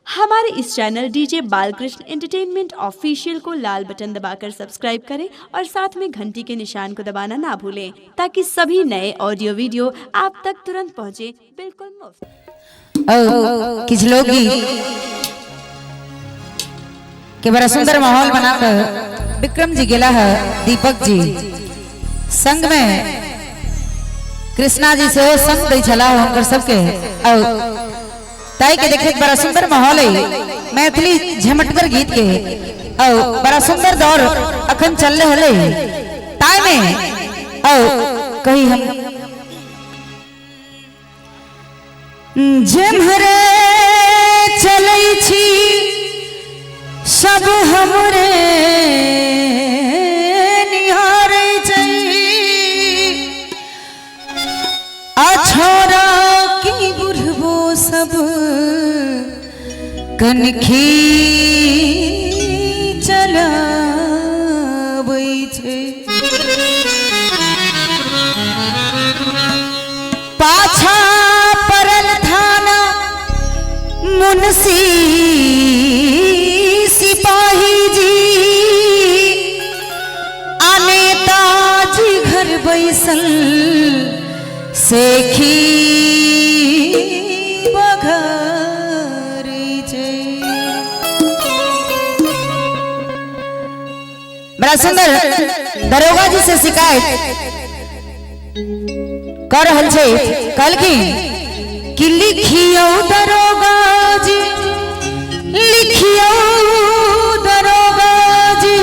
हमारे इस channel DJ Balkrishna entertainment official को लाल बटन दबाकर सब्सक्राइब करें और साथ में घंटी के निशान को दबाना ना भूलें ताकि सभी नए ऑडियो वीडियो आप तक तुरंत पहुंचे बिल्कुल मुफ्त। कुछ लोग के बड़ा सुंदर माहौल बनाकर विक्रम जी गेला है, दीपक जी संग में कृष्णा जी से संग दे चला होकर सबके ताई के देखे बड़ा सुंदर माहौल है मैथिली झमटकर गीत के बड़ा सुंदर दौर अखन चल रहे ताई में कही हम जेमहरे चलै छी सब हमरे निहारै छै छोरा की बुढ़बो सब कनखी चलाबै छै पाछा परल थाना मुंशी सिपाही जी नेताजी घर बैसल सेखी बघर बड़ा सुंदर दरोगा जी से शिकायत कर रहल छै कल की लिखियो दरोगा जी लिखियो दरोगा जी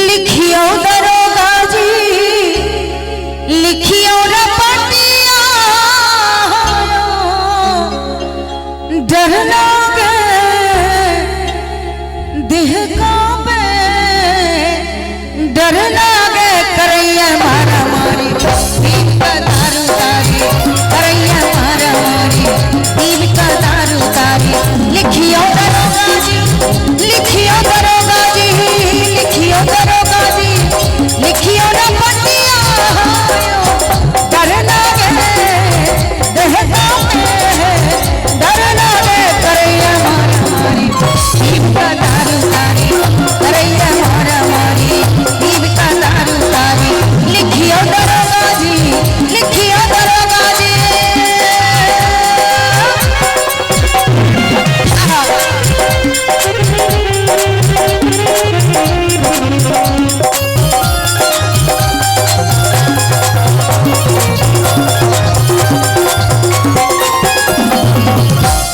लिखियो दरोगा जी लिखियो रपटिया डर लागे देह कांपे डर लागे करैया मारा मारी दीप का दारू तारी करैया मारा मारी दीप का दारू तारी लिखियो दरोगा जी लिखियो दरोगा जी लिखियो दरोगा जी लिखियो रपटिया डर लागे देह कांपे डर लागे करैया मारा मारी दीप का दारू तारी करैया मारा मारी दीप का दारू तारी लिखियो दरोगा जी लिखियो दरोगा जी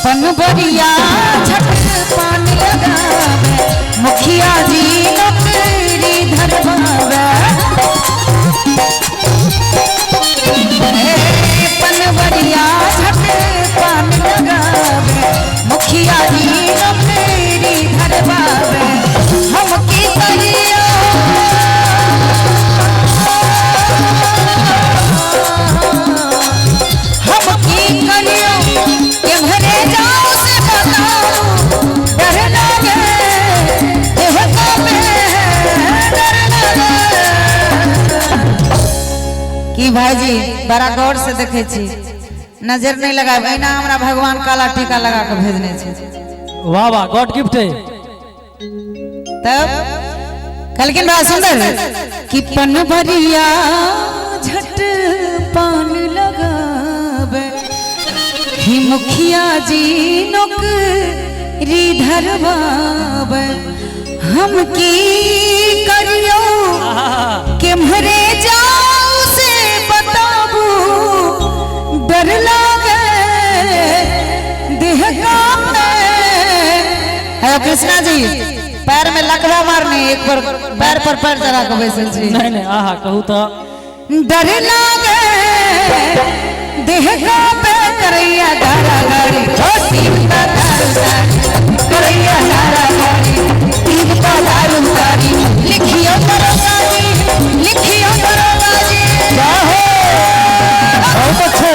पनबरिया छठ पान लगावे मुखिया जी नौकरी धरवावे पनबरिया छठ पान लगावे मुखिया जी नौकरी धरवावे हम की करियो हम की करियो केम्हरे जाओ से बताओ डर लागे देह कांपे डर लागे की भाईजी बड़ा गौर से देखे छी नजर नहीं लगा ना हमरा भगवान काला टीका लगा के भेजने छे वाह वाह गॉड गिफ्ट है तब कलकिन बड़ा सुंदर कि पनबरिया झट पान लगावे ही मुखिया जी नौकरी धरवावे हम की करियो केम्हरे जाओ से बताबू डर लागे देह कांपे है कृष्णा जी पैर में लकवा मारने एक बार पैर पर पैर चढ़ा के बैसल छी नहीं नहीं आहा कहू तो डर लागे देह कांपे करैया धारा गाड़ी दीप का दारू तारी करैया धारा गाड़ी दीप का दारू तारी लिखियो दरोगा जी लिखियो दरोगा जी बहुत अच्छे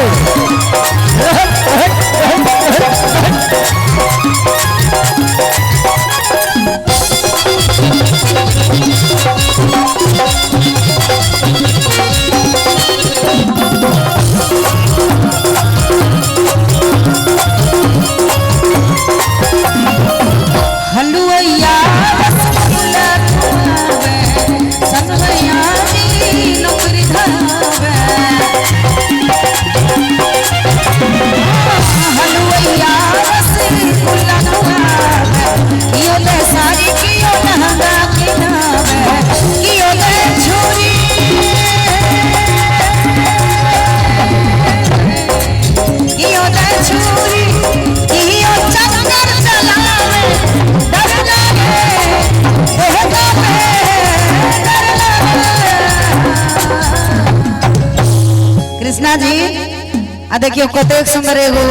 आ देखियो कतेक सुंदर एगो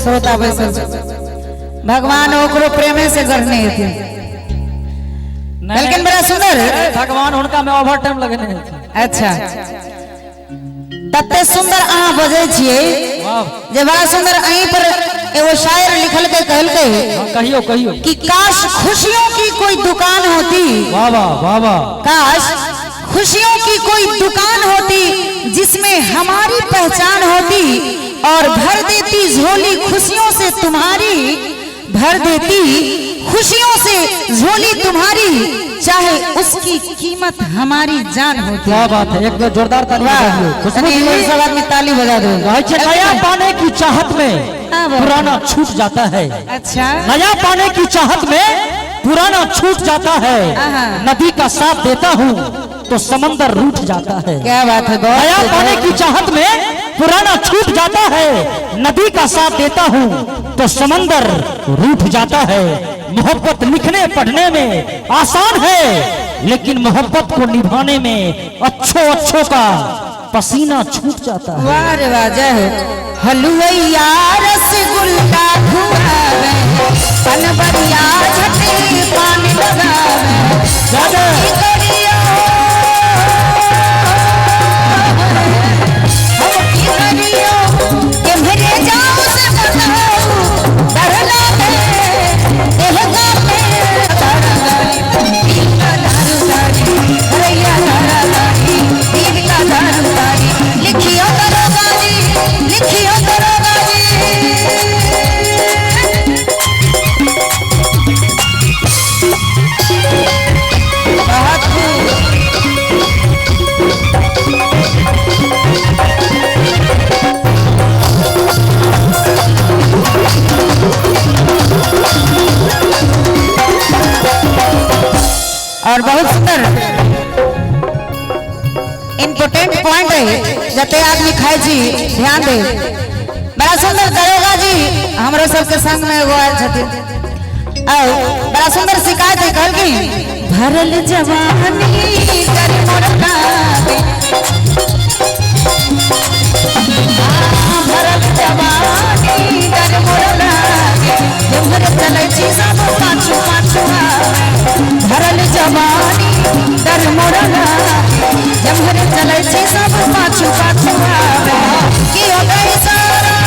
श्रोता बैसल भगवान ओकरो प्रेमे से करने थे लेकिन बड़ा सुंदर भगवान उनका में ओवर टाइम लगने अच्छा तते सुंदर अहाँ बजे छिए जे बड़ा सुंदर अहीं पर एगो शायर लिखल के कहल के कहियो कहियो कि काश खुशियों की कोई दुकान होती वाह वाह वाह वाह काश खुशियों की कोई दुकान होती जिसमें हमारी पहचान होती और भर देती झोली खुशियों से तुम्हारी भर देती खुशियों से झोली तुम्हारी चाहे उसकी कीमत हमारी जान होती। क्या बात है, एक जोरदार ताली बजाइए। सब आदमी ताली बजा दो। नया पाने की चाहत में पुराना छूट जाता है। अच्छा नया पाने की चाहत में पुराना छूट जाता है। नदी का साथ देता हूँ तो समंदर रूठ जाता है। क्या बात है, नया पाने की चाहत में पुराना छूट जाता है। नदी का साथ देता हूँ तो समंदर रूठ जाता है। मोहब्बत लिखने पढ़ने में आसान है लेकिन मोहब्बत को निभाने में अच्छों का पसीना छूट जाता है। वाह रे वाह, जय हो। हलुवैया रसगुल्ला खुआवे पनबरिया झटे पानी लगावे ज्यादा और बहुत सुंदर इम्पोर्टेंट पॉइंट है जते आदमी खाए जी ध्यान दे। बड़ा सुंदर दरोगा जी हमरो सबके संग में एगो आयल छथिन और बड़ा सुंदर शिकायत है कहल की भरल जवानी कर मोरना भरल जवानी कर मोरना जमर चले छी सब पाछू पाछू भरल जवानी कर मोरना जमर चले छी सब पाछू पाछू की हो गई सारा